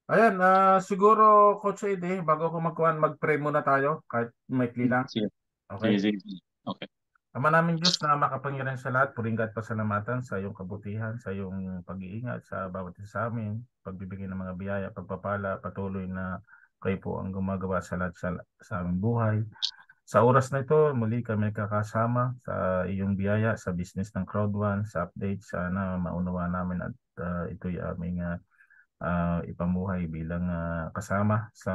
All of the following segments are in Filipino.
Ayan, siguro Coach Eddie, bago ko mag-pray muna tayo, kahit maikli lang. Sige, Okay? sige, sige. Okay. Ama namin Diyos na makapangyarihan sa lahat, puring at pasalamatan sa iyong kabutihan, sa iyong pag-iingat sa bawat isa sa amin, pagbibigay ng mga biyaya, pagpapala, patuloy na kayo po ang gumagawa sa lahat sa aming buhay. Sa oras na ito, muli kami kakasama sa iyong biyaya sa business ng Crowd1, sa update. Sana maunawa namin at ito'y aming ipamuhay bilang kasama sa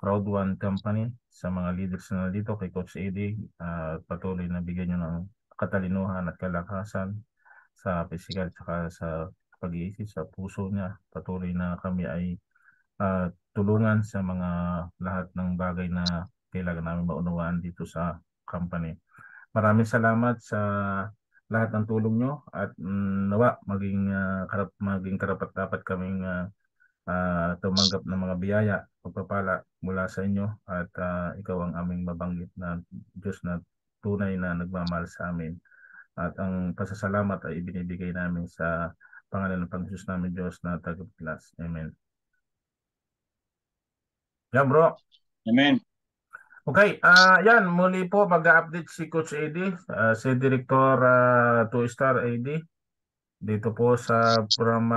Crowd1 Company, sa mga leaders na dito kay Coach Eddie. Patuloy na bigyan nyo ng katalinuhan at kalakasan sa pisikal at sa pag-iisip sa puso niya. Patuloy na kami ay tulungan sa mga lahat ng bagay na kailangan namin maunawaan dito sa company. Maraming salamat sa lahat ng tulong nyo at nawa maging karapat dapat kaming tumanggap ng mga biyaya, pagpapala mula sa inyo at ikaw ang aming mabanggit na Diyos na tunay na nagmamahal sa amin. At ang pasasalamat ay ibinibigay namin sa pangalan ng Panginoon namin Diyos na tagapagligtas. Amen. Yan bro. Amen. Okay, yan muli po mag-update si Coach Eddie, si Director 2-Star AD dito po sa from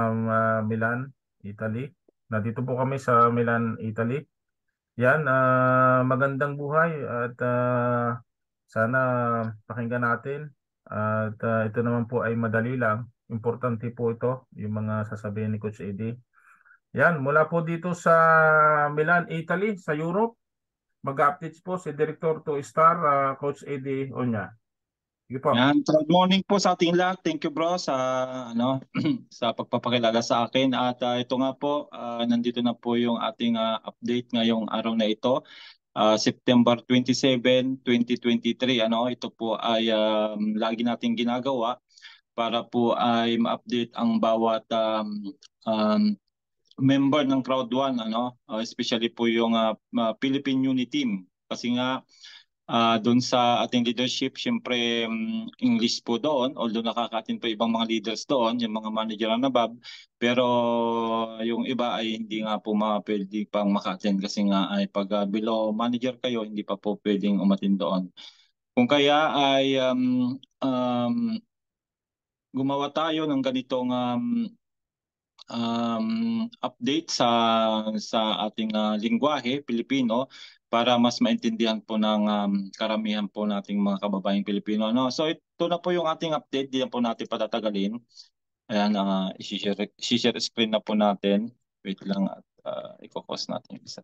Milan, Italy. Nandito po kami sa Milan, Italy. Yan, magandang buhay at sana pakinggan natin. At ito naman po ay madali lang. Importante po ito, yung mga sasabihin ni Coach Eddie. Yan, mula po dito sa Milan, Italy, sa Europe. Mag-updates po si Director 2-Star, Coach Eddie Onya. Sige po. Yan, good morning po sa ating lahat. Thank you bro sa sa pagpapakilala sa akin at ito nga po nandito na po yung ating update ngayong araw na ito. September 27, 2023 ito po ay lagi nating ginagawa para po ay ma-update ang bawat um, member ng Crowd1 especially po yung Philippine Unity Team kasi nga doon sa ating leadership, syempre English po doon, although nakaka-attend po ibang mga leaders doon, yung mga manager and above, pero yung iba ay hindi nga po pwede pang maka-attend kasi nga ay pag below manager kayo, hindi pa po pwedeng umattend doon. Kung kaya ay gumawa tayo ng ganitong update sa ating lingwahe, Pilipino, para mas maintindihan po ng karamihan po nating mga kababayang Pilipino. No? So ito na po yung ating update, di na po natin patatagalin. Ayan, i-share screen na po natin. Wait lang at i-focus natin yung isa.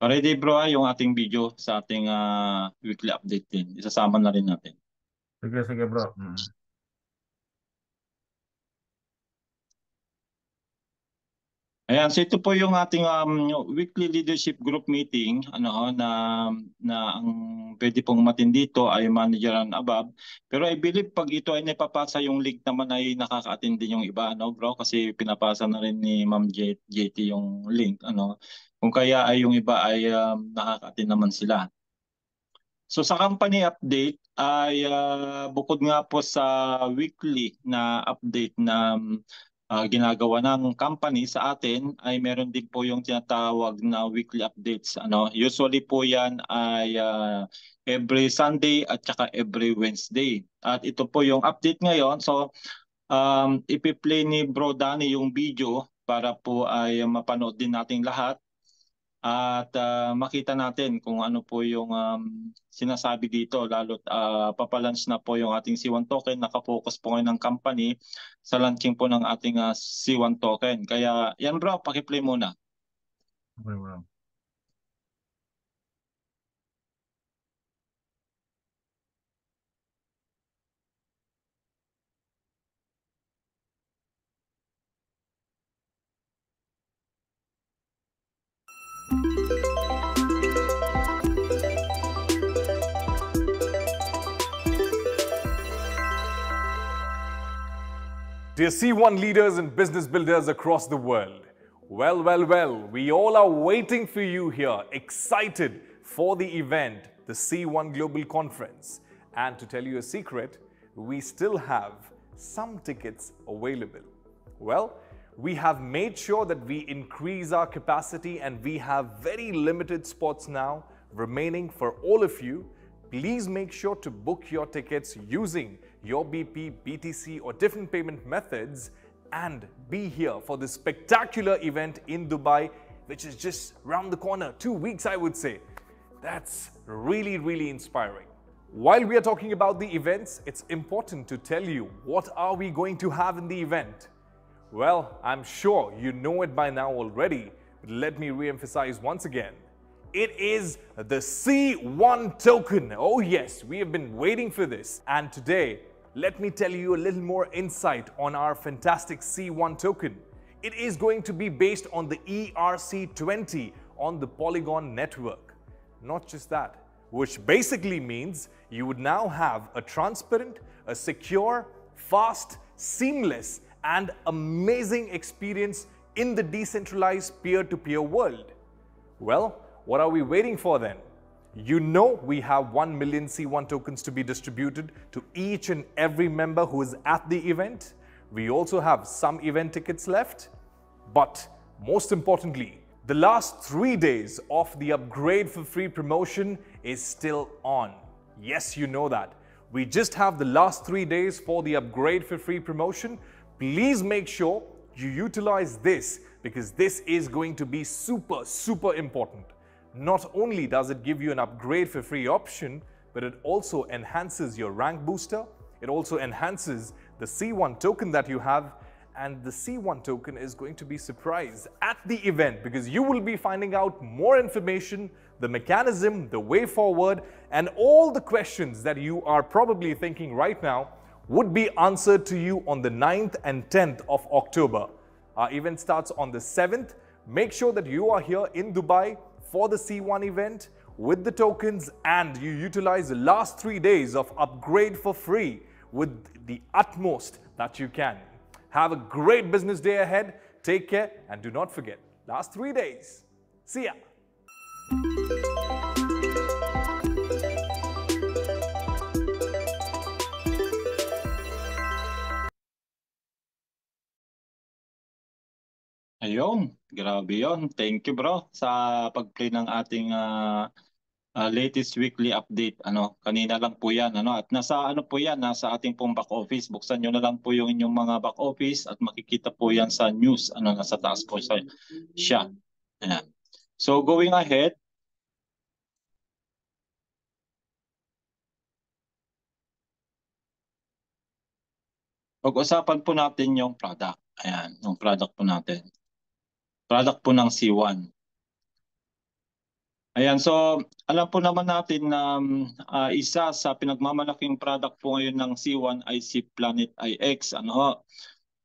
Ready bro, yung ating video sa ating weekly update din. Isasama na rin natin. Sige, sige bro. Ayan, so ito po yung ating weekly leadership group meeting na ang pwede pong umattend dito ay manager and above. Pero I believe pag ito ay napapasa yung link naman ay nakaka-attend din yung iba bro kasi pinapasa na rin ni Ma'am JT yung link Kung kaya ay yung iba ay nakaka-attend naman sila. So sa company update ay bukod nga po sa weekly na update na ginagawa ng company sa atin ay meron din po yung tinatawag na weekly updates. Usually po yan ay every Sunday at saka every Wednesday. At ito po yung update ngayon. So ipi-play ni Bro Danny yung video para po ay mapanood din nating lahat at makita natin kung ano po yung sinasabi dito lalo't papalunch na po yung ating C1 token. Nakafocus po ngayon ng company sa launching po ng ating C1 token. Kaya yan bro, pakiplay muna. Okay bro. Dear C1 leaders and business builders across the world, Well, we all are waiting for you here, excited for the event, the C1 Global Conference. And to tell you a secret, we still have some tickets available. Well, we have made sure that we increase our capacity and we have very limited spots now remaining for all of you. Please make sure to book your tickets using your BP, BTC or different payment methods and be here for this spectacular event in Dubai, which is just round the corner, 2 weeks I would say. That's really inspiring. While we are talking about the events, it's important to tell you what are we going to have in the event. Well, I'm sure you know it by now already, but let me re-emphasize once again. It is the C1 token. Oh yes, we have been waiting for this. And today, let me tell you a little more insight on our fantastic C1 token. It is going to be based on the ERC20 on the Polygon network. Not just that, which basically means you would now have a transparent, a secure, fast, seamless, and amazing experience in the decentralized peer-to-peer world. Well, what are we waiting for then? You know we have 1 million C1 tokens to be distributed to each and every member who is at the event. We also have some event tickets left. But most importantly, the last 3 days of the upgrade for free promotion is still on. Yes, you know that. We just have the last 3 days for the upgrade for free promotion. Please make sure you utilize this because this is going to be super important. Not only does it give you an upgrade for free option, but it also enhances your rank booster. It also enhances the C1 token that you have, and the C1 token is going to be surprised at the event because you will be finding out more information, the mechanism, the way forward, and all the questions that you are probably thinking right now would be answered to you on the 9th and 10th of October. Our event starts on the 7th. Make sure that you are here in Dubai for the C1 event with the tokens and you utilize the last 3 days of upgrade for free with the utmost that you can. Have a great business day ahead. Take care and do not forget, last 3 days. See ya. Ayun, grabe yon. Thank you bro sa pag-play ng ating latest weekly update. Kanina lang po 'yan, at nasa po 'yan, nasa ating pong back office. Buksan niyo na lang po yung inyong mga back office at makikita po 'yan sa news, nasa taas po siya. Ayan. So going ahead, pag-usapan po natin yung product. Ayan, yung product po natin. Product po ng C1. Ayan, so alam po naman natin na isa sa pinagmamalaking product po ngayon ng C1 ay si Planet IX.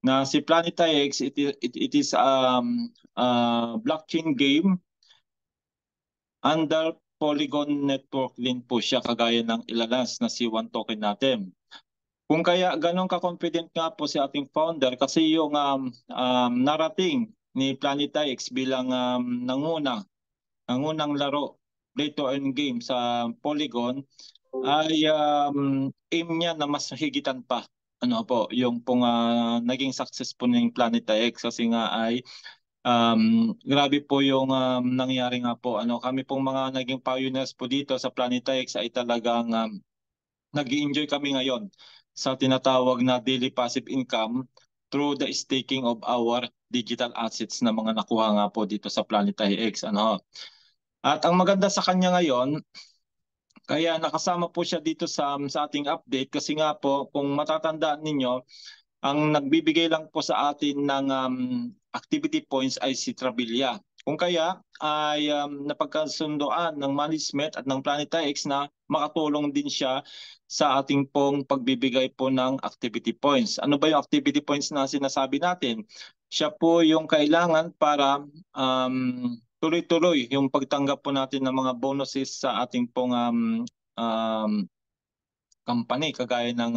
Na si Planet IX, it is a blockchain game under Polygon network din po siya, kagaya ng ilalas na C1 token natin. Kung kaya ganun ka-confident nga po si ating founder kasi yung narating ni Planet IX bilang nangunang laro, play to earn game sa Polygon ay aim niya na mas higitan pa. Yung pong naging success po ng Planet IX kasi nga ay grabe po yung nangyari nga po. Kami pong mga naging pioneers po dito sa Planet IX ay talagang nag-enjoy kami ngayon sa tinatawag na daily passive income through the staking of our digital assets na mga nakuha nga po dito sa Planet IX. At ang maganda sa kanya ngayon, kaya nakasama po siya dito sa ating update kasi nga po kung matatandaan ninyo, ang nagbibigay lang po sa atin ng activity points ay si Trabilia. Kung kaya ay napagkasundoan ng management at ng Planet IX na makatulong din siya sa ating pong pagbibigay po ng activity points. Ano ba yung activity points na sinasabi natin? Siya po yung kailangan para tuloy-tuloy yung pagtanggap po natin ng mga bonuses sa ating pong company, kagaya ng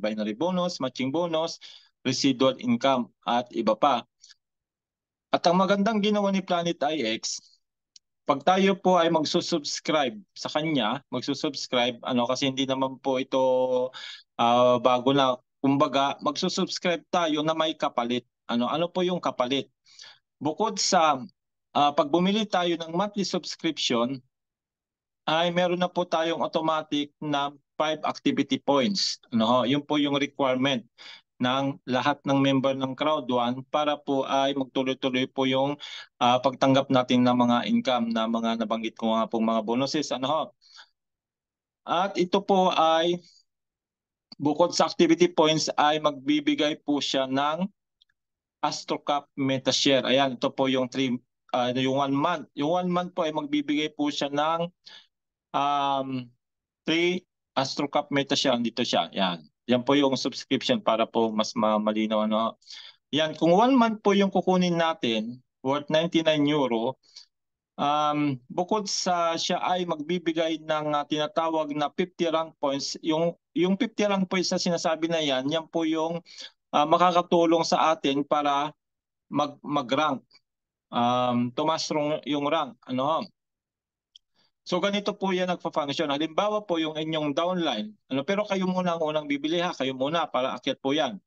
binary bonus, matching bonus, residual income at iba pa. At ang magandang ginawa ni Planet IX, pag tayo po ay magsusubscribe sa kanya, magsusubscribe, kasi hindi naman po ito bago na. Kumbaga, magsusubscribe tayo na may kapalit. Ano po yung kapalit? Bukod sa pag bumili tayo ng monthly subscription, ay meron na po tayong automatic na 5 activity points. Yun po yung requirement ng lahat ng member ng Crowd1 para po ay magtuloy-tuloy po yung pagtanggap natin ng mga income na mga nabanggit ko nga pong mga bonuses. At ito po ay bukod sa activity points ay magbibigay po siya ng AstroCap MetaShare. Ayan, ito po yung 1 month. Yung 1 month po ay magbibigay po siya ng 3 AstroCap MetaShare. Dito siya. Yan po yung subscription para po mas malinaw. Yan, kung 1 month po yung kukunin natin, worth 99 euro, bukod sa siya ay magbibigay ng tinatawag na 50 rank points, yung 50 rank points na sinasabi na yan po yung makakatulong sa atin para mag-rank, tumas yung rank. So ganito po yan nagpa-function. Halimbawa po yung inyong downline, pero kayo muna ang unang bibili kayo muna para akyat po yan.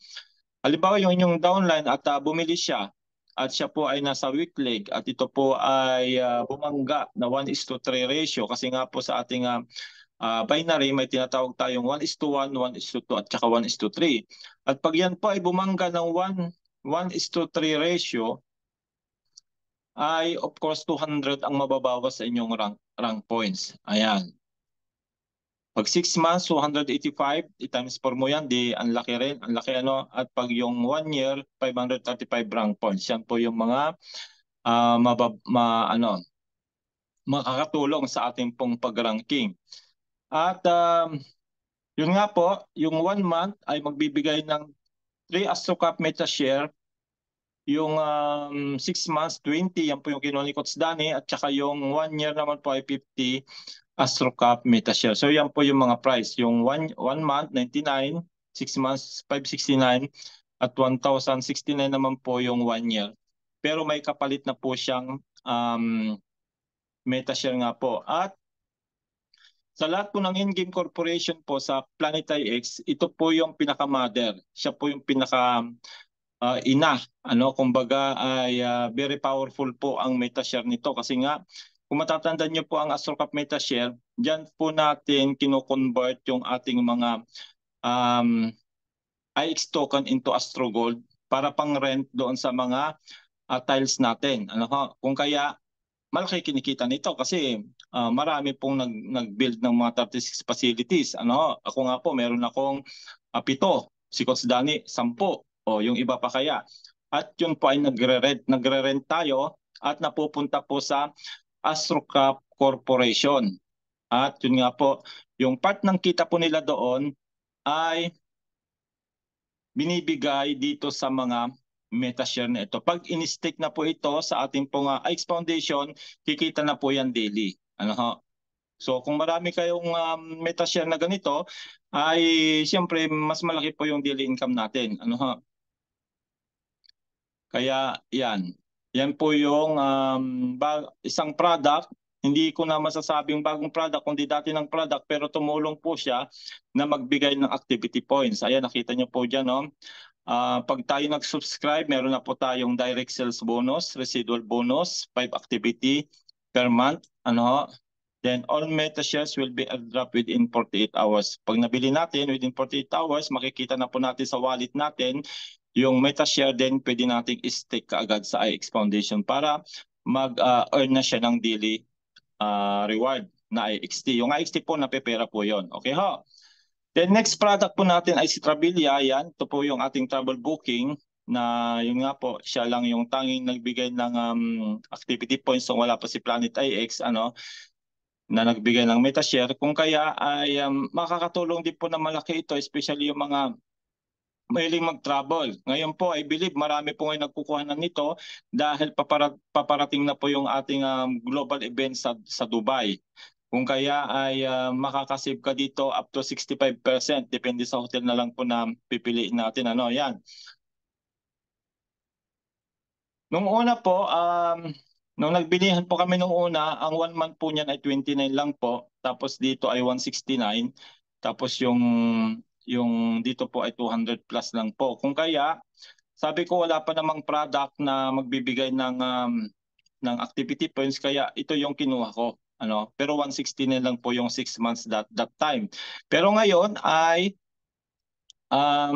Halimbawa yung inyong downline at bumili siya at siya po ay nasa weak leg at ito po ay bumangga na 1:3 ratio kasi nga po sa ating binary may tinatawag tayong 1:1, 1:2 at saka 1:3. At pag yan po ay bumangga ng 1:3 ratio, ay of course 200 ang mababawas sa inyong rank points. Ayan. Pag 6 months, 285, i-times 4 mo yan, di ang laki rin. Ang laki At pag yung 1 year, 535 rank points. Yan po yung mga makakatulong sa ating pong pag-ranking. At yun nga po, yung 1 month ay magbibigay ng 3 AstroCap MetaShare. Yung 6 months, 20, yan po yung kinuha ni Coach Danny. At saka yung 1 year naman po ay 50 AstroCap MetaShare. So yan po yung mga price. Yung 1 month, 99, 6 months, 569, at 1,069 naman po yung 1 year. Pero may kapalit na po siyang MetaShare nga po. At sa lahat po ng in-game corporation po sa Planet IX, ito po yung pinaka-mother. Siya po yung pinaka ina, kumbaga ay very powerful po ang MetaShare nito kasi nga kung matatandaan niyo po ang AstroCap MetaShare, diyan po natin kino-convert yung ating mga IX token into AstroGold para pang-rent doon sa mga tiles natin. Kung kaya malaki kinikita nito kasi marami pong nag-build ng mga 36 facilities. Ako nga po meron akong 7, si Coach Danny 10. O yung iba pa kaya. At yun po ay nagre-rent tayo at napupunta po sa AstroCap Corporation. At yun nga po, yung part ng kita po nila doon ay binibigay dito sa mga MetaShare na ito. Pag in-stake na po ito sa ating pong IX Foundation, kikita na po yan daily. So kung marami kayong MetaShare na ganito, ay siyempre mas malaki po yung daily income natin. Kaya yan. Yan po yung isang product. Hindi ko na masasabing bagong product, kundi dati ng product, pero tumulong po siya na magbigay ng activity points. Ayan, nakita niyo po dyan. Pag tayo nag-subscribe, meron na po tayong direct sales bonus, residual bonus, 5 activity per month. Then all MetaShares will be airdrop within 48 hours. Pag nabili natin within 48 hours, makikita na po natin sa wallet natin yung MetaShare, then pwede nating i-stake kaagad sa IX Foundation para mag-earn na siya ng daily reward na IXT. Yung IXT po, napepera po yon. Okay ho? Then next product po natin ay si Trabilia. Yan, ito po yung ating travel booking na yun nga po, siya lang yung tanging nagbigay ng activity points kung wala pa si Planet IX, na nagbigay ng MetaShare. Kung kaya ay makakatulong din po na malaki ito, especially yung mga mahiling mag-travel. Ngayon po, I believe marami po ngayon nagkukuhanan nito dahil paparating na po yung ating global event sa Dubai. Kung kaya ay makakasave ka dito up to 65%. Depende sa hotel na lang po na pipiliin natin. Yan. Nung una po, nung nagbilihan po kami nung una, ang 1 month po niyan ay 29 lang po. Tapos dito ay 169. Tapos yung dito po ay 200 plus lang po. Kung kaya, sabi ko wala pa namang product na magbibigay ng activity points, kaya ito yung kinuha ko. Ano, pero 169 lang po yung 6 months that time. Pero ngayon ay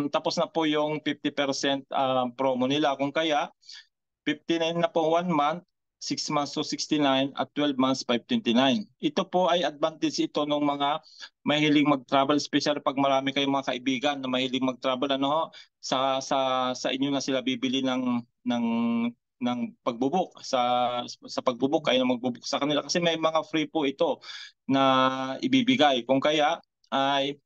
tapos na po yung 50% promo nila. Kung kaya 59 na po 1 month, 6 months to 69 at 12 months 529. Ito po ay advantage ito ng mga mahilig mag-travel, especially pag marami kayong mga kaibigan na mahilig mag-travel, ano ho, sa inyo na sila bibili ng pagbubuk sa pagbubuk, kayo na magbubuk sa kanila kasi may mga free po ito na ibibigay. Kung kaya ay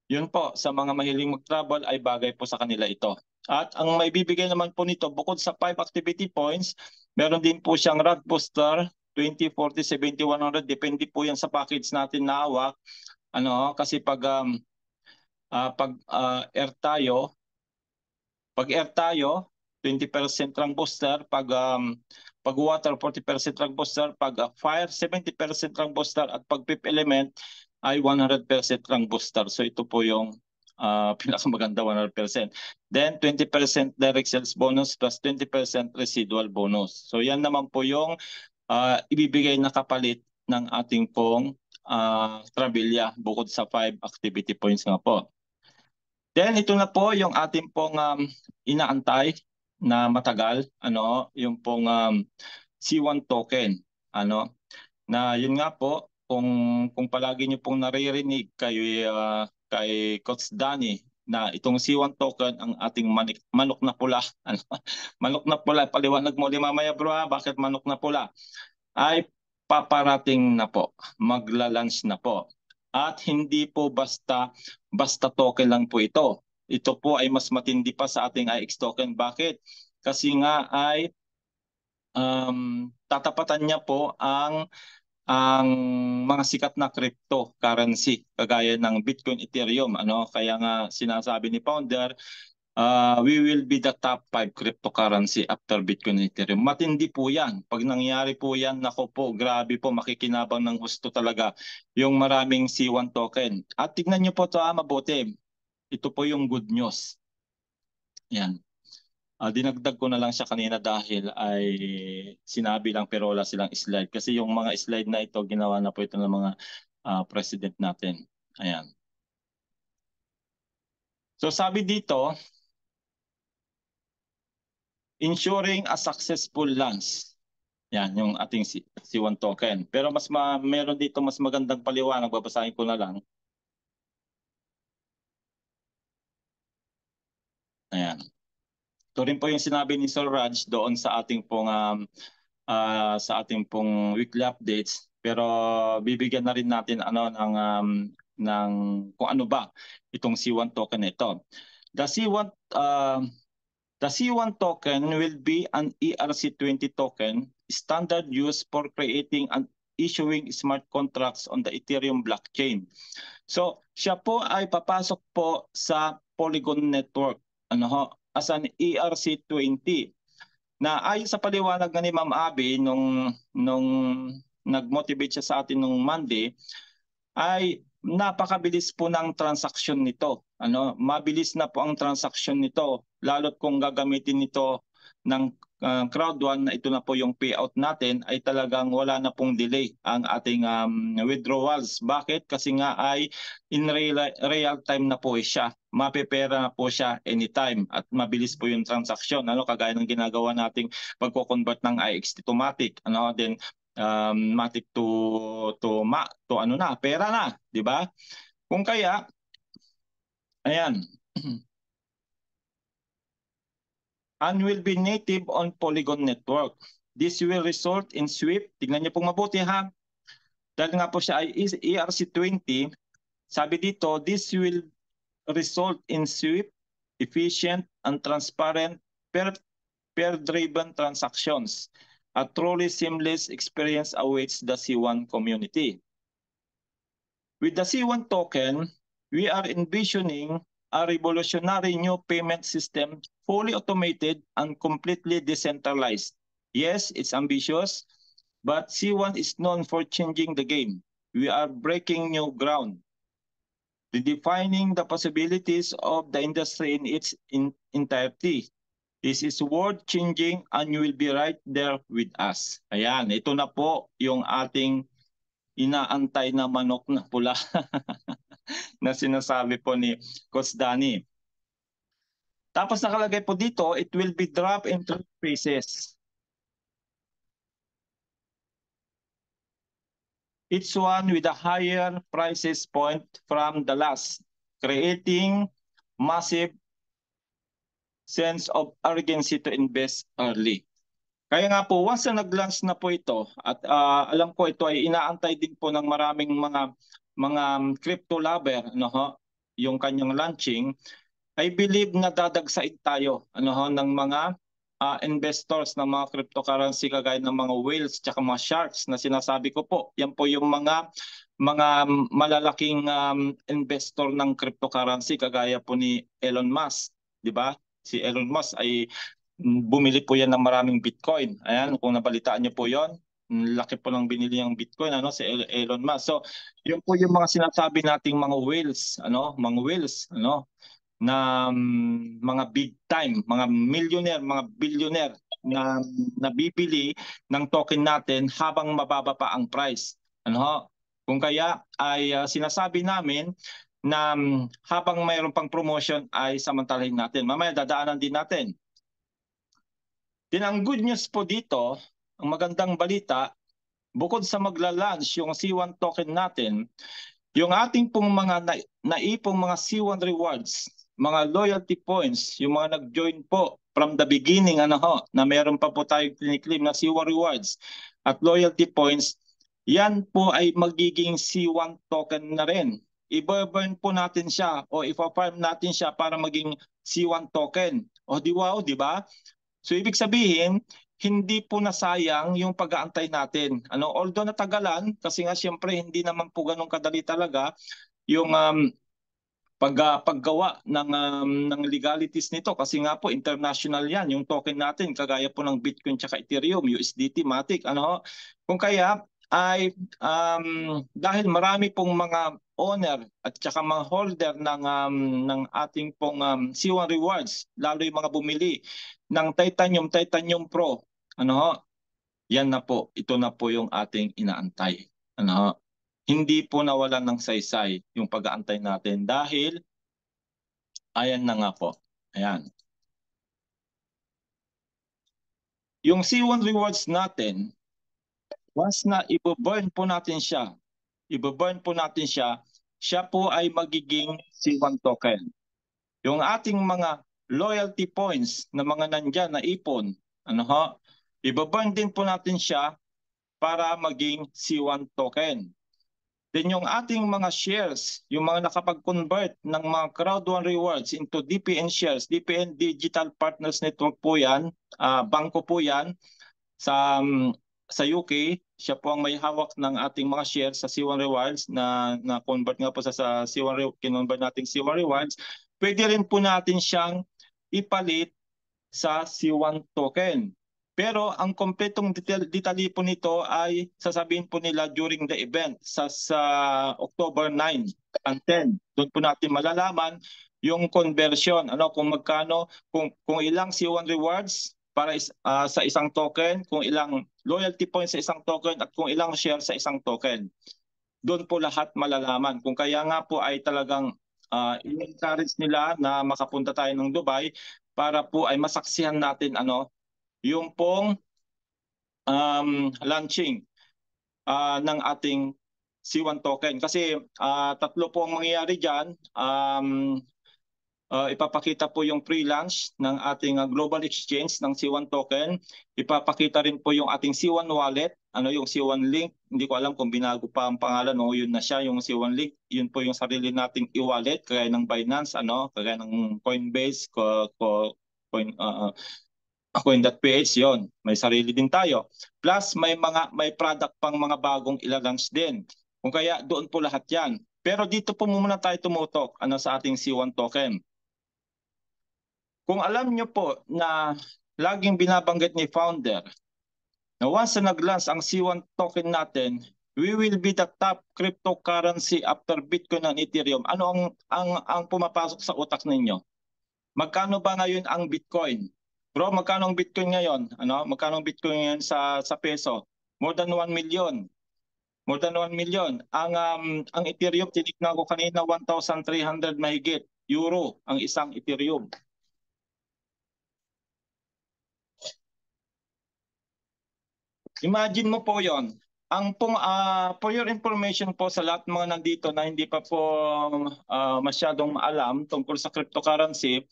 yun po, sa mga mahiling mag-travel ay bagay po sa kanila ito. At ang may bibigay naman po nito, bukod sa 5 activity points, meron din po siyang rod booster, 20, 40, 70, 100. Depende po yan sa package natin na hawak. Ano, kasi air tayo, 20% rank booster. Pag water, 40% rank booster. Pag fire, 70% rank booster. At pag fifth element ay 100% rank booster. So ito po yung pinakamaganda, 100%. Then 20% direct sales bonus plus 20% residual bonus. So yan naman po yung ibibigay na kapalit ng ating pong Travelia bukod sa 5 activity points nga po. Then ito na po yung ating pong inaantay na matagal, ano, yung pong C1 token, ano, na yun nga po, kung palagi niyo pong naririnig kay Coach Danny na itong C1 token ang ating manok na pula, ano, manok na pula, paliwanag mo di mamaya bro, bakit manok na pula? Ay paparating na po, magla-launch na po. At hindi po basta token lang po ito. Ito po ay mas matindi pa sa ating IX token. Bakit? Kasi nga ay tatapatan niya po ang mga sikat na cryptocurrency kagaya ng Bitcoin, Ethereum, ano, kaya nga sinasabi ni founder, we will be the top 5 cryptocurrency after Bitcoin and Ethereum. Matindi po yan. Pag nangyari po yan, nako po, grabe po, makikinabang ng gusto talaga yung maraming C1 token. At tignan nyo po ito mabuti. Ito po yung good news. Yan. Dinagdag ko na lang siya kanina dahil ay sinabi lang pero wala silang slide. Kasi yung mga slide na ito, ginawa na po ito ng mga president natin. Ayan. So sabi dito, ensuring a successful launch. Yan, yung ating C1 token. Pero meron dito mas magandang paliwanag, babasahin ko na lang. Ayan. Ito rin po yung sinabi ni Sir Raj doon sa ating pong weekly updates. Pero bibigyan na rin natin ng kung ano ba itong C1 token ito. The C1 token will be an ERC20 token, standard use for creating and issuing smart contracts on the Ethereum blockchain. So, siya po ay papasok po sa Polygon network, as an ERC20. Na ayon sa paliwanag ni Ma'am Abby nung nag-motivate siya sa atin nung Monday, ay napakabilis po ng transaksyon nito. Mabilis na po ang transaksyon nito, lalo't kung gagamitin nito ng crowd one na ito na po yung payout natin, ay talagang wala na pong delay ang ating withdrawals. Bakit? Kasi nga ay in real time na po siya. Mapepera na po siya anytime at mabilis po yung transaksyon. Kagaya ng ginagawa nating pagko-convert ng IXT to Matic. Then Matic to pera na, di ba? Kung kaya, ayan. And will be native on Polygon network. This will result in swift. Tignan niyo pong mabuti ha. Dahil nga po siya ay ERC20, sabi dito, this will result in swift, efficient, and transparent pair-driven transactions. A truly seamless experience awaits the C1 community. With the C1 token, we are envisioning a revolutionary new payment system fully automated and completely decentralized. Yes, it's ambitious, but C1 is known for changing the game. We are breaking new ground, redefining the possibilities of the industry in its entirety. This is world-changing and you will be right there with us. Ayan, ito na po yung ating inaantay na manok na pula na sinasabi po ni Coach Danny. Tapos nakalagay po dito, it will be dropped in 3 phases. Each one with a higher prices point from the last, creating massive sense of urgency to invest early. Kaya nga po, once na nag-launch na po ito, at alam ko ito ay inaantay din po ng maraming mga crypto lover, ano ho, yung kanyang launching, I believe na dadagsain tayo ng mga investors ng mga cryptocurrency kagaya ng mga whales tsaka mga sharks na sinasabi ko po. Yan po yung mga malalaking investor ng cryptocurrency kagaya po ni Elon Musk, di ba? Si Elon Musk ay bumili po yan ng maraming Bitcoin. Ayan, kung nabalitaan niyo po yon, laki po ng binili ng Bitcoin si Elon Musk. So, yun po yung mga sinasabi nating mga whales, na mga big time, mga millionaire, mga billionaire na nabibili ng token natin habang mababa pa ang price. Kung kaya ay sinasabi namin na habang mayroon pang promotion ay samantalahin natin. Mamaya dadaanan din natin. Din ang good news po dito, ang magandang balita, bukod sa magla-launch yung C1 token natin, yung ating pong mga naipong mga C1 rewards, mga loyalty points, yung mga nag-join po from the beginning na meron pa po tayong claim na C1 rewards at loyalty points, yan po ay magiging C1 token na rin. I-burn po natin siya o ipa-farm natin siya para maging C1 token. O di wow, di ba? So ibig sabihin, hindi po nasayang yung pag-aantay natin. Although natagalan, kasi nga siyempre hindi naman po ganun kadali talaga yung paggawa ng legalities nito kasi nga po international yan yung token natin kagaya po ng Bitcoin tsaka Ethereum, USDT, Matic kung kaya ay dahil marami pong mga owner at tsaka mga holder ng ating pong C1 rewards, lalo yung mga bumili ng Titanium Pro, yan na po, ito na po yung ating inaantay. Hindi po nawalan ng saysay yung pag-aantay natin dahil ayan na nga po. Ayan. Yung C1 rewards natin, once na i-burn po natin siya, siya po ay magiging C1 token. Yung ating mga loyalty points na mga nandyan na ipon, i-burn din po natin siya para maging C1 token. Then yung ating mga shares, yung mga nakapag-convert ng mga Crowd1 rewards into DPN shares, DPN Digital Partners Network po yan, bangko po yan sa UK, siya po ang may hawak ng ating mga shares sa C1 rewards na convert nga po sa C1 kinonvert nating C1 rewards. Pwede rin po natin siyang ipalit sa C1 token. Pero ang kompletong detalye po nito ay sasabihin po nila during the event sa October 9 and 10. Doon po natin malalaman yung conversion, kung magkano, kung ilang C1 rewards para sa isang token, kung ilang loyalty points sa isang token at kung ilang share sa isang token. Doon po lahat malalaman. Kung kaya nga po ay talagang in-encourage nila na makapunta tayo ng Dubai para po ay masaksihan natin yung pong launching ng ating C1 token. Kasi tatlo po ang mangyayari dyan. Ipapakita po yung pre-launch ng ating global exchange ng C1 token. Ipapakita rin po yung ating C1 wallet, yung C1 link. Hindi ko alam kung binago pa ang pangalan o yun na siya, yung C1 link. Yun po yung sarili nating e-wallet, kagaya ng Binance, kagaya ng Coinbase, Coin.ph, yon. May sarili din tayo. Plus may product pang mga bagong ilalunch din. Kung kaya doon po lahat 'yan. Pero dito po muna tayo tumutok sa ating C1 token. Kung alam nyo po na laging binabanggit ni founder na once na nag-launch ang C1 token natin, we will be the top cryptocurrency after Bitcoin and Ethereum. Ano ang pumapasok sa utak ninyo? Magkano ba ngayon ang Bitcoin? Bro, magkano ang Bitcoin ngayon? Magkano ang Bitcoin ngayon sa peso? More than 1 million. More than 1 million. Ang Ethereum, tinignan ko kanina, 1,300 mahigit euro ang isang Ethereum. Imagine mo po yon. For your information po sa lahat mga nandito na hindi pa po masyadong alam tungkol sa cryptocurrency,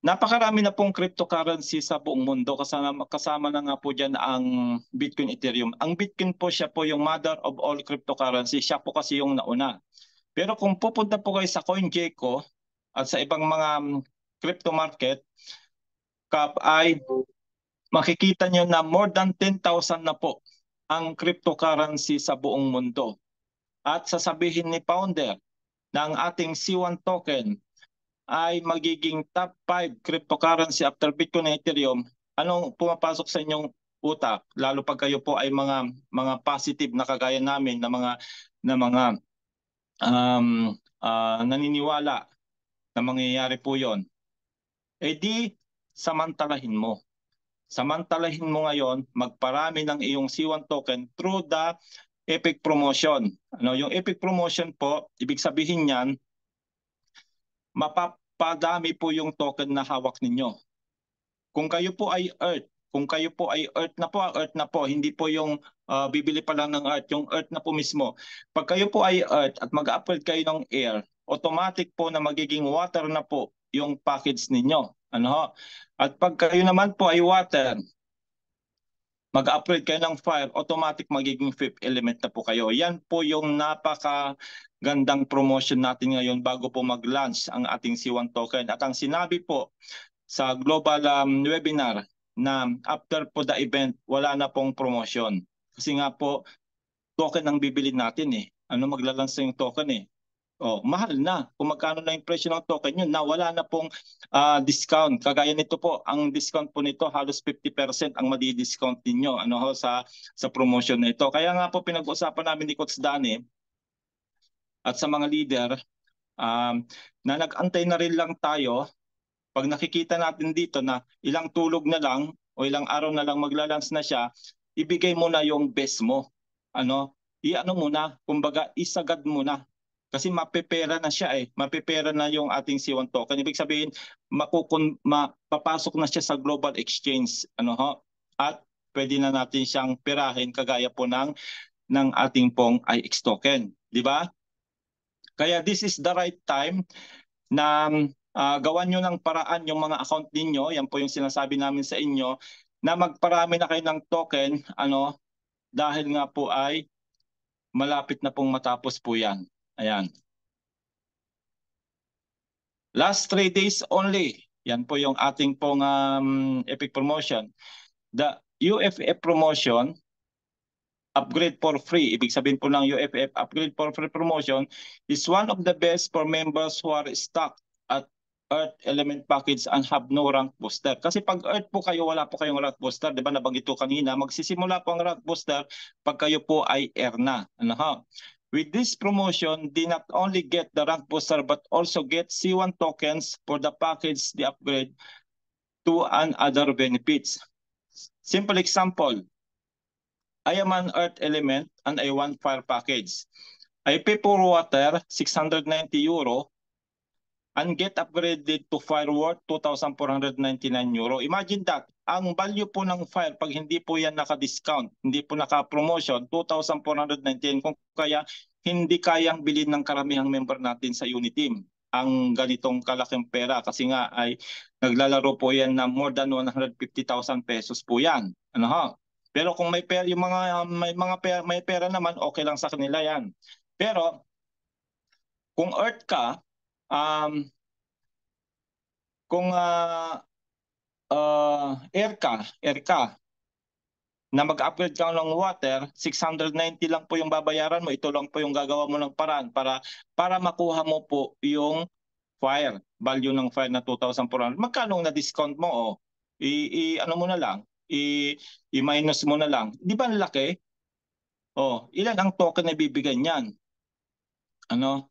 napakarami na pong cryptocurrency sa buong mundo. Kasama na nga po dyan ang Bitcoin, Ethereum. Ang Bitcoin po, siya po yung mother of all cryptocurrency. Siya po kasi yung nauna. Pero kung pupunta po kayo sa CoinGecko at sa ibang mga crypto market cap, ay makikita nyo na more than 10,000 na po ang cryptocurrency sa buong mundo. At sasabihin ni founder na ang ating C1 token ay magiging top 5 cryptocurrency after Bitcoin and Ethereum. Anong pumapasok sa inyong utak? Lalo pag kayo po ay mga positive na kagaya namin na mga naniniwala na mangyayari po yon. Eh di, samantalahin mo. Samantalahin mo ngayon, magparami ng iyong C1 token through the Epic Promotion. Yung Epic Promotion po, ibig sabihin niyan, mapapadami po yung token na hawak ninyo. Kung kayo po ay Earth, Earth na po, hindi po yung bibili pa lang ng Earth, yung Earth na po mismo. Pag kayo po ay Earth at mag-upgrade kayo ng Air, automatic po na magiging water na po yung package ninyo. At pag kayo naman po ay water, mag-upgrade kayo ng fire, automatic magiging fifth element na po kayo. Yan po yung napakagandang promotion natin ngayon bago po mag-launch ang ating C1 token. At ang sinabi po sa global webinar na after po the event, wala na pong promotion. Kasi nga po, token ang bibili natin eh. Magla-launch na yung token eh. Mahal na. Kung magkano na yung presyo ng token yun, wala na pong discount. Kagaya nito po, ang discount po nito halos 50% ang madi-discount ninyo sa promotion na ito. Kaya nga po pinag-usapan namin ni Coach Danny at sa mga leader na nag-antay na rin lang tayo. Pag nakikita natin dito na ilang tulog na lang o ilang araw na lang maglalans na siya, ibigay mo na yung best mo. Muna, kumbaga isagad mo na. Kasi mapepera na siya eh. Mapepera na yung ating C1 token. Ibig sabihin, papasok na siya sa global exchange. At pwede na natin siyang perahin kagaya po ng ating pong IX token. Di ba? Kaya this is the right time na gawan nyo ng paraan yung mga account ninyo. Yan po yung sinasabi namin sa inyo na magparami na kayo ng token dahil nga po ay malapit na pong matapos po yan. Ayan. Last 3 days only. Yan po yung ating pong Epic Promotion. The UFF Promotion, upgrade for free. Ibig sabihin po ng UFF, upgrade for free promotion, is one of the best for members who are stuck at Earth Element Package and have no rank booster. Kasi pag Earth po kayo, wala po kayong rank booster. Diba nabanggit ko kanina, magsisimula po ang rank booster pag kayo po ay Air na. With this promotion, they not only get the rank booster but also get C1 tokens for the package they upgrade to and other benefits. Simple example, I am an Earth element and I want fire package. I pay for water, 690 euro, and get upgraded to fire worth 2,499 euro. Imagine that. Ang value po ng fire, pag hindi po yan naka-discount, hindi po naka-promotion, 2,419. Kung kaya, hindi kayang bilhin ng karamihang member natin sa Uniteam ang ganitong kalaking pera. Kasi nga ay naglalaro po yan na more than 150,000 pesos po yan. Pero kung may pera, may pera naman, okay lang sa kanila yan. Pero kung Earth ka, kung air ka, na mag-upgrade ka ng water, 690 lang po yung babayaran mo. Ito lang po yung gagawa mo ng paraan para makuha mo po yung fire, value ng fire na 2,400. Magkano na discount mo? O, ano mo na lang, i-minus mo na lang. Di ba ang laki? O, ilan ang token na bibigyan niyan? Ano?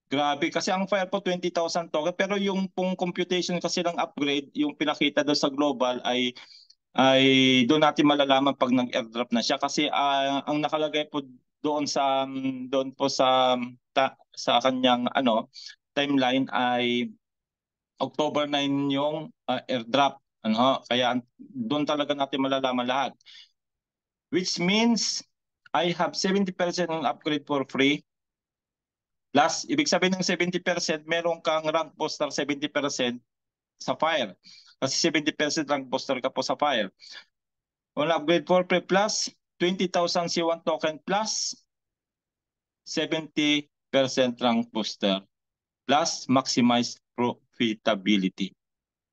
Grabe, kasi ang fire po 20,000 token, pero yung pong computation kasi ng upgrade, yung pinakita doon sa global ay doon natin malalaman pag nag-airdrop na siya kasi ang nakalagay po doon po sa kanyang timeline ay October 9 yung airdrop, kaya doon talaga natin malalaman lahat, which means I have 70% on upgrade for free. Plus, ibig sabihin ng 70%, meron kang rank booster 70% sa fire. Kasi 70% rank booster ka po sa fire. On upgrade for free plus 20,000 C1 token plus 70% rank booster plus maximize profitability.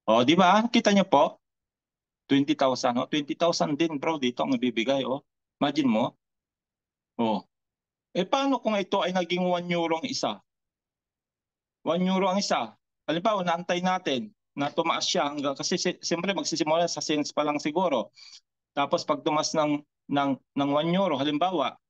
O, di ba? Kita niyo po? 20,000. 20,000 din bro dito ang ibibigay. Imagine mo. Paano kung ito ay naging 1 euro ang isa? 1 euro ang isa. Halimbawa, naantay natin na tumaas siya hanggang, kasi siyempre magsisimula sa cents pa lang siguro. Tapos pag tumaas ng 1 euro, halimbawa,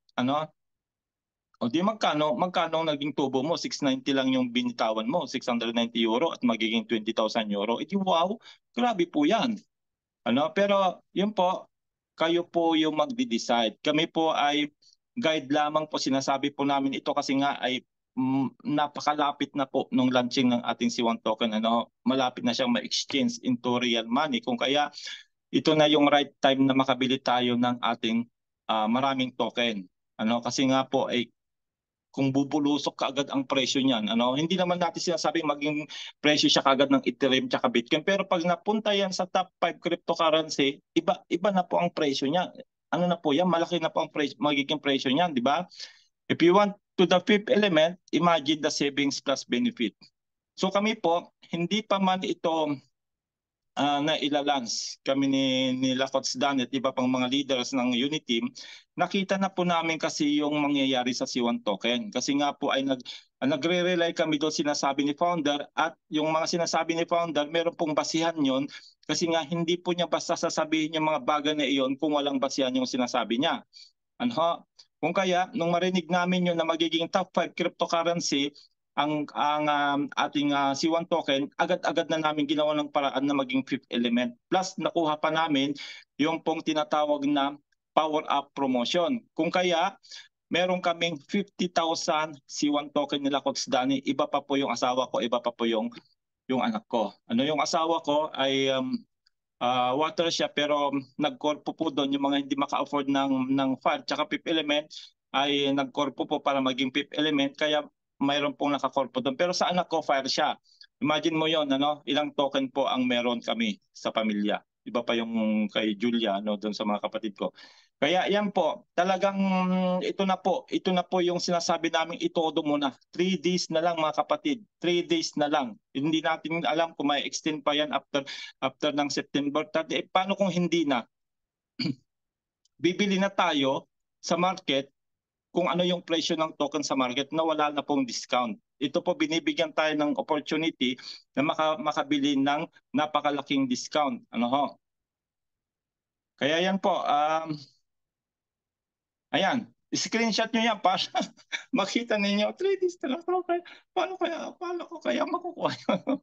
o di magkano naging tubo mo? 690 lang yung binitawan mo, 690 euro at magiging 20,000 euro. Iti wow, grabe po yan. Pero yun po, kayo po yung magde-decide. Kami po ay guide lamang po, sinasabi po namin ito kasi nga ay napakalapit na po nung launching ng ating C1 token. Malapit na siyang ma-exchange into real money. Kung kaya ito na yung right time na makabili tayo ng ating maraming token. Kasi nga po ay kung bubulusok kaagad ang presyo niyan, hindi naman natin sinasabing maging presyo siya kaagad ng Ethereum tsaka Bitcoin, pero pag napunta yan sa top 5 cryptocurrency, iba na po ang presyo niya. Na po yan, malaki na po ang magiging presyo niyan, di ba? If you want to the fifth element, imagine the savings plus benefit. So kami po, hindi pa man ito na ilalans kami ni Lacots Dan at iba pang mga leaders ng Unity, nakita na po namin kasi yung mangyayari sa C1 token. Kasi nga po ay nagre-rely kami doon sinasabi ni founder, at yung mga sinasabi ni founder, meron pong basihan yon kasi nga hindi po niya basta sasabihin yung mga bagay na iyon kung walang basihan yung sinasabi niya. Kung kaya, nung marinig namin yun na magiging top 5 cryptocurrency, ang ating C1 token, agad-agad na namin ginawa ng paraan na maging fifth element. Plus, nakuha pa namin yung pong tinatawag na power up promotion. Kung kaya, meron kaming 50,000 C1 token nila Coach Danny. Iba pa po yung asawa ko, iba pa po yung anak ko. Yung asawa ko ay water siya, pero nagkorpo po doon yung mga hindi maka-afford ng fire tsaka fifth element ay nagkorpo po para maging fifth element, kaya mayroon pong nakakorpo doon. Pero sa anak ko, fire siya. Imagine mo yon, ilang token po ang meron kami sa pamilya. Iba pa yung kay Julia, doon sa mga kapatid ko. Kaya yan po, talagang ito na po yung sinasabi namin, itodo muna. 3 days na lang mga kapatid, 3 days na lang. Hindi natin alam kung may extend pa yan after ng September 30. Paano kung hindi na? Bibili na tayo sa market kung ano yung presyo ng token sa market na wala na pong discount. Ito po, binibigyan tayo ng opportunity na makabili ng napakalaking discount. Kaya yan po, ayan, screenshot nyo yan para makita ninyo, 3 days na lang. Paano ko kaya makukuha yun?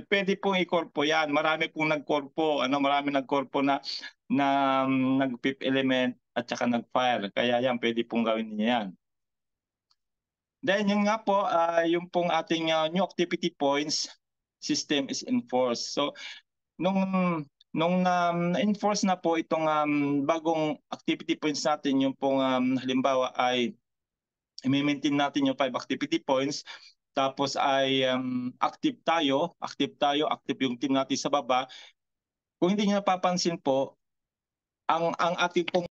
Pwede pong i-corpo yan. Marami pong nag-corpo. Marami nag-corpo na nag-fifth element at saka nag-fire. Kaya yan, pwede pong gawin niyo yan. Then yun nga po, yung pong ating new activity points system is enforced. So nung na-enforce na po itong bagong activity points natin, yung pong halimbawa ay i-maintain natin yung 5 activity points, tapos ay active yung team natin sa baba. Kung hindi niyo napapansin po, ang ating pong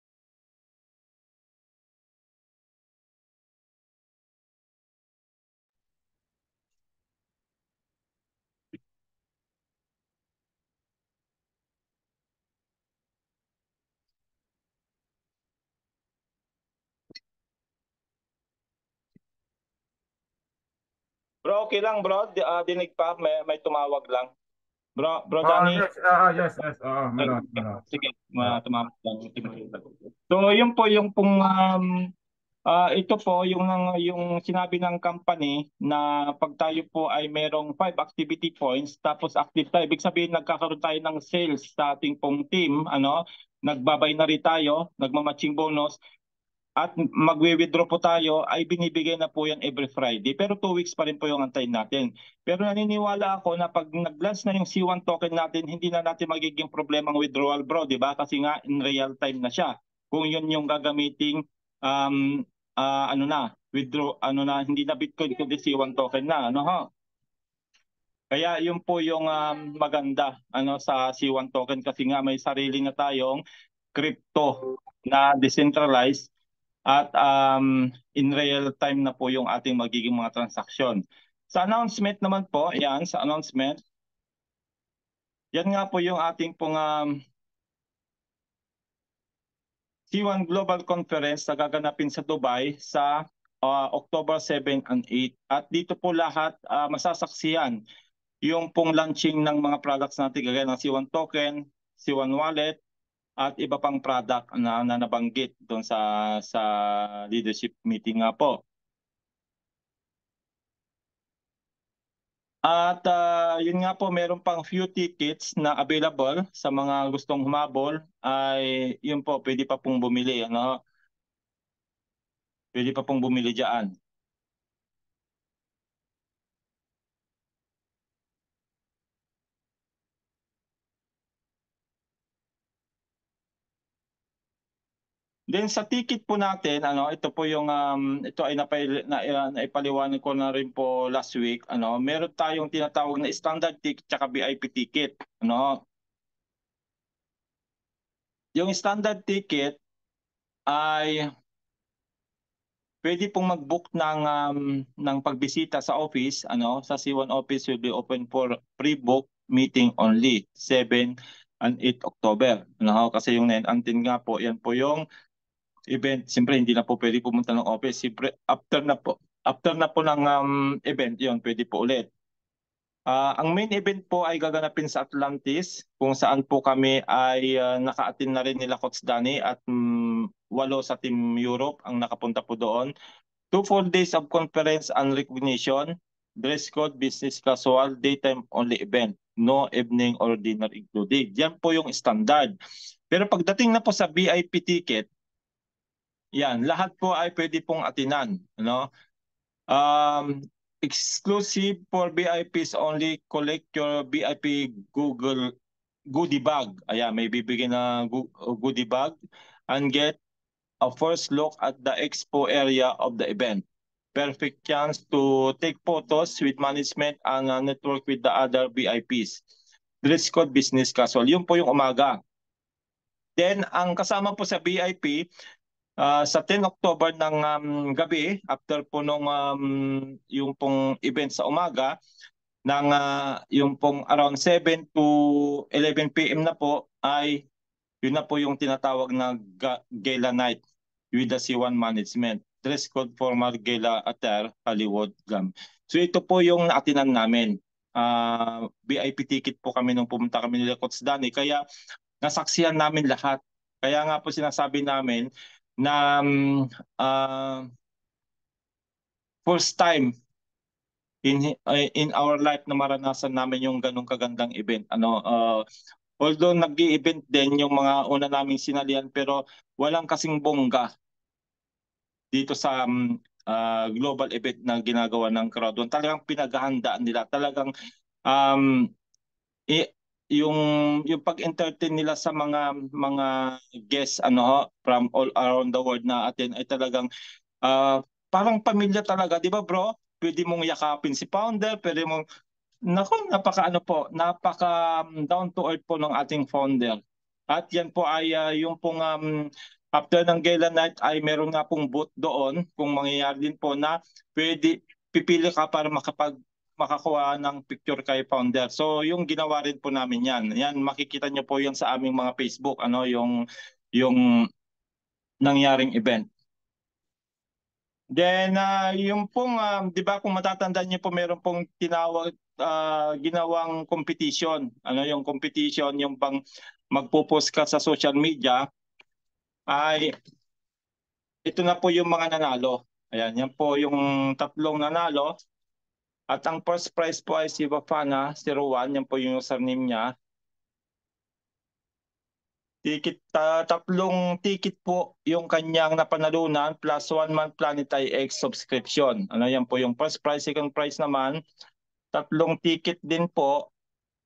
Bro, okay lang bro. Dinig pa, may tumawag lang. Bro Danny. Yes, yes. Meron. Sige, Ah, tumawag lang. So, yun po yung pong ito po yung sinabi ng company na pag tayo po ay merong 5 activity points tapos active tayo, ibig sabihin nagkakaroon tayo ng sales sa ating pong team, nagbabay na rin tayo, nagmamatching bonus at magwi-withdraw po tayo, ay binibigay na po yan every Friday. Pero 2 weeks pa rin po yung antayin natin. Pero naniniwala ako na pag nag-launch na yung C1 token natin, hindi na natin magiging problema ang withdrawal bro, di ba? Kasi nga in real time na siya. Kung yun yung gagamiting withdraw, hindi na Bitcoin kundi C1 token na, Kaya yun po yung maganda sa C1 token kasi nga may sarili na tayong crypto na decentralized at in real time na po yung ating magiging mga transaksyon. Sa announcement naman po, sa announcement, yan nga po yung ating pong C1 Global Conference na gaganapin sa Dubai sa October 7 and 8. At dito po lahat masasaksihan yung pong launching ng mga products natin gaya ng C1 token, C1 wallet, at iba pang product na nabanggit doon sa leadership meeting nga po. At yun nga po, meron pang few tickets na available sa mga gustong humabol, ay yun po, pwede pa pong bumili, Pwede pa pong bumili diyan. Then sa ticket po natin, ito po yung ito ay naipaliwanag ko na rin po last week, meron tayong tinatawag na standard ticket at VIP ticket, Yung standard ticket ay pwede pong mag-book ng pagbisita sa office, sa C1 office will be open for pre-book meeting only 7 and 8 October. Kasi yung 9 and 10 nga po, yan po yung event. Siyempre hindi na po pwede pumunta ng office. Siyempre after na po ng event, yon pwede po ulit. Ang main event po ay gaganapin sa Atlantis, kung saan po kami ay naka-attend na rin nila Coach Danny at 8 sa Team Europe ang nakapunta po doon. 2 full days of conference and recognition, dress code, business casual, daytime only event, no evening or dinner included. Yan po yung standard. Pero pagdating na po sa VIP ticket, yan, lahat po ay pwede pong atinan, exclusive for VIPs only, collect your VIP Google goodie bag. Ayan, may bibigyan na goodie bag and get a first look at the expo area of the event. Perfect chance to take photos with management and network with the other VIPs. Dress code, business casual. Yun po yung umaga. Then, ang kasama po sa VIP, sa 10 October ng gabi, after po nung yung pong event sa umaga, yung pong around 7 to 11 PM na po, ay yun na po yung tinatawag na gala night with the C1 management. Dress code, formal gala attire, Hollywood glam. So ito po yung naatinan namin. VIP ticket po kami nung pumunta kami nila Coach Danny, kaya nasaksihan namin lahat. Kaya nga po sinasabi namin na first time in our life na maranasan namin yung ganong kagandang event. Although nag-i-event din yung mga una naming sinalihan, pero walang kasing bongga dito sa global event na ginagawa ng Crowd1. Talagang pinaghahandaan nila. Talagang yung pag-entertain nila sa mga guests from all around the world na atin ay talagang parang pamilya talaga, 'di ba bro? Pwede mong yakapin si founder, pwede mong napaka down to earth po ng ating founder. At yan po ay yung pong after ng gala night ay meron nga pong booth doon, kung mangyayari din po na pwede pipili ka para makakuha ng picture kay founder. So yung ginawa rin po namin yan. Yan, makikita nyo po yan sa aming mga Facebook, yung nangyaring event. Then, yung pong, di ba kung matatandaan niyo po, meron pong tinawag, ginawang competition. Ano yung competition, yung pang magpo-post ka sa social media, ay ito na po yung mga nanalo. Ayan, yan po yung tatlong nanalo. At ang first prize po ay si Bafana 01, yan po yung username niya. Tatlong ticket po yung kanyang napanalunan plus 1 month Planet IX subscription. Ano yan po yung first prize, second prize naman, tatlong ticket din po,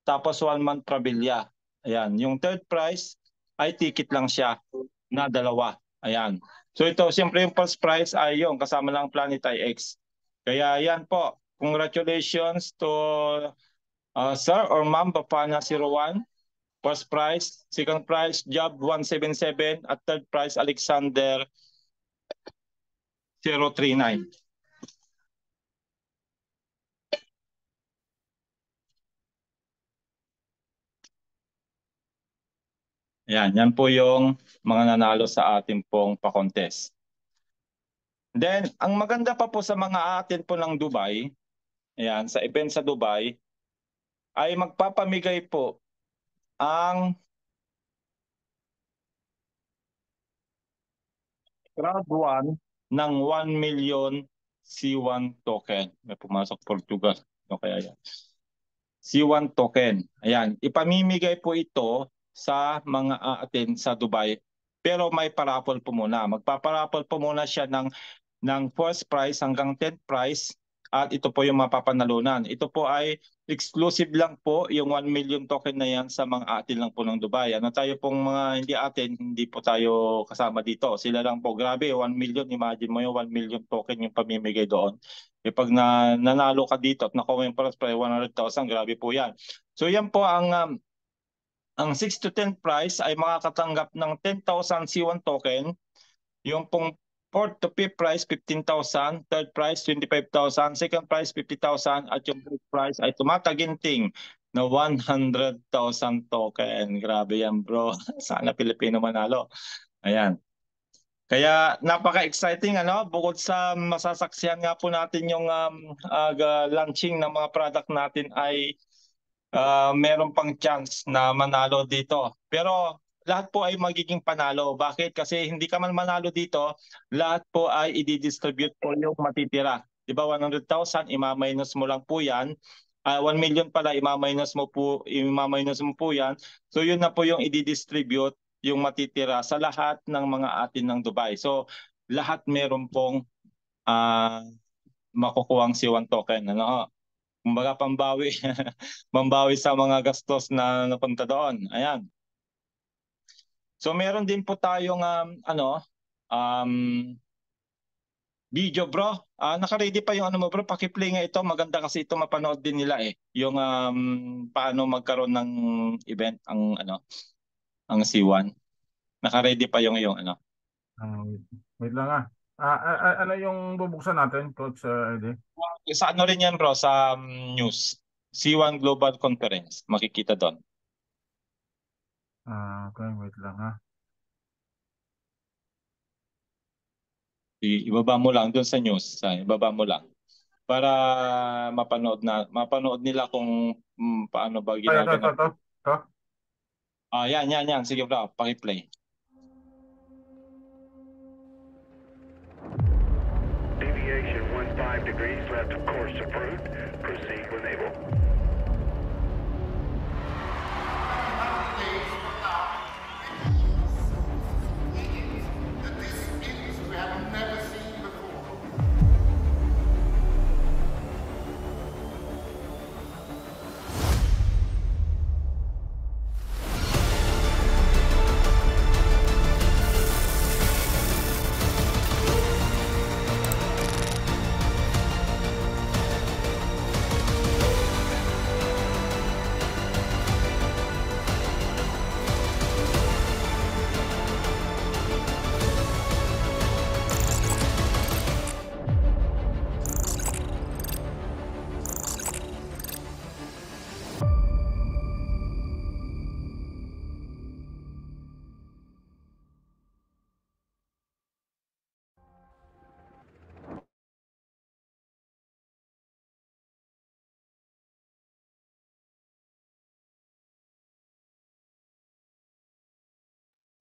tapos 1 month Travelia. Ayan, yung third prize ay ticket lang siya na dalawa. Ayan. So ito, siyempre yung first prize ay yung kasama lang Planet IX. Kaya yan po, congratulations to Sir or Ma'am Bafana 01. First prize, second prize, Job 177, at third prize, Alexander 039. Yan po yung mga nanalo sa ating pong pa-contest. Then, ang maganda pa po sa mga atin po ng Dubai, ayan, sa event sa Dubai, ay magpapamigay po ang crowd 1 ng 1 million C1 token. May pumasok Portugal. O kaya yan. C1 token. Ayan, ipamimigay po ito sa mga aatin sa Dubai. Pero may paraffle po muna. Magpaparaffle po muna siya ng first prize hanggang 10th prize, at ito po yung mapapanalunan. Ito po ay exclusive lang po, yung 1 million token na yan sa mga atin lang po ng Dubai. Ano tayo pong mga hindi atin, hindi po tayo kasama dito. Sila lang po. Grabe, 1 million. Imagine mo yung 1 million token yung pamimigay doon. E pag nanalo ka dito at nakuha yung first prize, 100,000, grabe po yan. So yan po ang 6 to 10 prize ay makakatanggap ng 10,000 C1 token. Yung pong 4th to 5th prize, 15,000. Third prize, 25,000. Second prize, 50,000. At yung fourth prize ay tumataginting na 100,000 token. Grabe yan, bro. Sana Pilipino manalo. Ayan. Kaya napaka-exciting, ano? Bukod sa masasaksihan nga po natin yung launching ng mga product natin, ay meron pang chance na manalo dito. Pero lahat po ay magiging panalo. Bakit? Kasi hindi ka man manalo dito, lahat po ay i-distribute po yung matitira. Di ba, 100,000, ima-minus mo lang po yan. 1 million pala, ima-minus mo po yan. So yun na po yung i-distribute, yung matitira sa lahat ng mga atin ng Dubai. So lahat meron pong makukuhang C1 token. Ano? Kumbaga pambawi, mambawi sa mga gastos na napunta doon. Ayan. So meron din po tayong video, bro. Naka-ready pa yung ano mo, bro. Paki-play nga ito. Maganda kasi ito, mapanood din nila eh. Yung paano magkaroon ng event ang C1. Naka-ready pa yung ano. Wait lang ano yung bubuksan natin, Coach Eddie? Sa ano rin yan, bro, sa news. C1 Global Conference. Makikita doon. Okay, wait lang Ibaba mo lang doon sa news. Ibaba mo lang. Para mapanood nila kung paano ba ginagawa. Ito. Yan. Sige, bro. Paki-play. Deviation 15 degrees left of course approved. Proceed when able.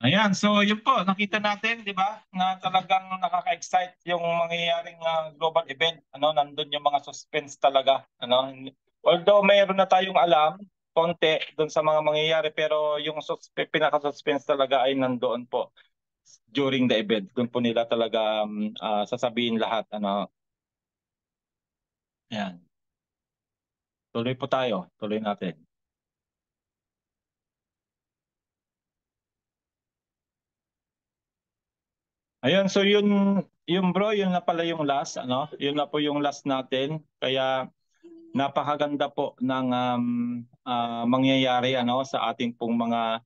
Ayan, so yun po, nakita natin, di ba, na talagang nakaka-excite yung mangyayaring global event. Nandun yung mga suspense talaga. Although mayroon na tayong alam, konti doon sa mga mangyayari, pero yung pinaka-suspense talaga ay nandoon po during the event. Doon po nila talaga sasabihin lahat. Ayan. Tuloy po tayo. Tuloy natin. Ayun, so yun bro, yun na pala yung last, Yun na po yung last natin. Kaya napakaganda po ng mangyayari sa ating pong mga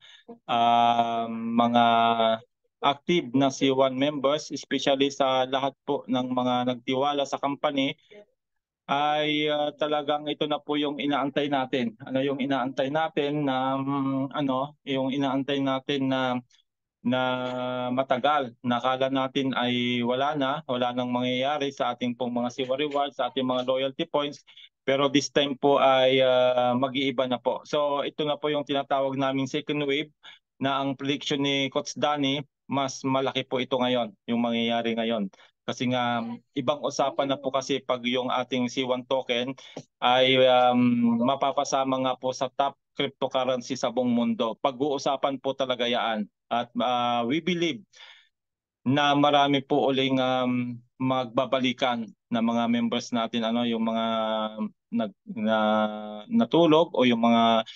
active na C1 members, especially sa lahat po ng mga nagtiwala sa company, ay talagang ito na po yung inaantay natin. Yung inaantay natin na yung inaantay natin na matagal. Nakala natin ay wala nang mangyayari sa ating pong mga CIWA rewards, sa ating mga loyalty points. Pero this time po ay mag-iiba na po. So ito na po yung tinatawag naming second wave na ang prediction ni Coach Danny, mas malaki po ito ngayon, yung mangyayari ngayon. Kasi nga ibang usapan na po kasi pag yung ating C1 token ay mapapasama nga po sa top cryptocurrency sa buong mundo. Pag-uusapan po talaga yan. At we believe na marami po uling magbabalikan na mga members natin, yung mga natulog o yung mga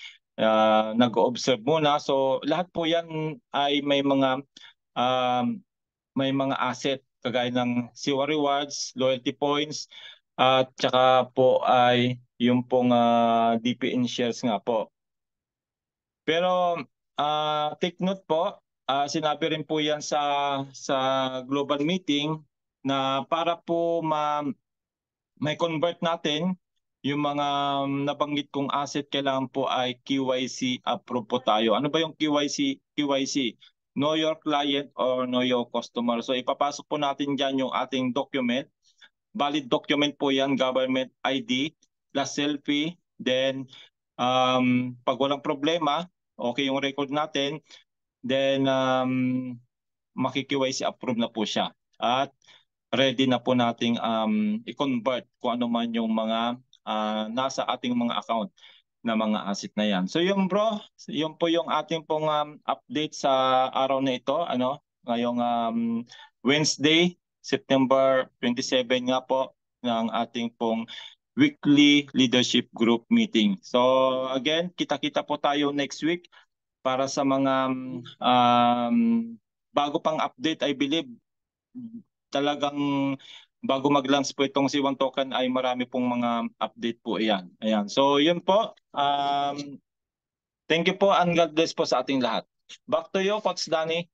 nag-observe muna. So lahat po yan ay may mga asset kagaya ng CIWA rewards, loyalty points, at saka po ay yung pong DPN shares nga po. Pero take note po, sinabi rin po yan sa global meeting na para po may convert natin yung mga nabanggit kong asset, kailangan po ay KYC approve po tayo. Ano ba yung KYC? KYC, Know Your Client or Know Your Customer. So ipapasok po natin dyan yung ating document. Valid document po yan, government ID, plus selfie. Then pag walang problema, okay yung record natin, then maki-KYC approve na po siya. At ready na po nating i-convert kung ano man yung mga nasa ating mga account na mga asset na yan. So yung bro, yun po yung ating pong update sa araw na ito. Ngayong Wednesday, September 27 nga po ng ating pong weekly leadership group meeting. So again, kita-kita po tayo next week para sa mga bago pang update. I believe talagang bago mag-launch po itong C1 token ay marami pong mga update po iyan. Ayan. So yun po. Thank you po and God bless po sa ating lahat. Back to you, Coach Danny.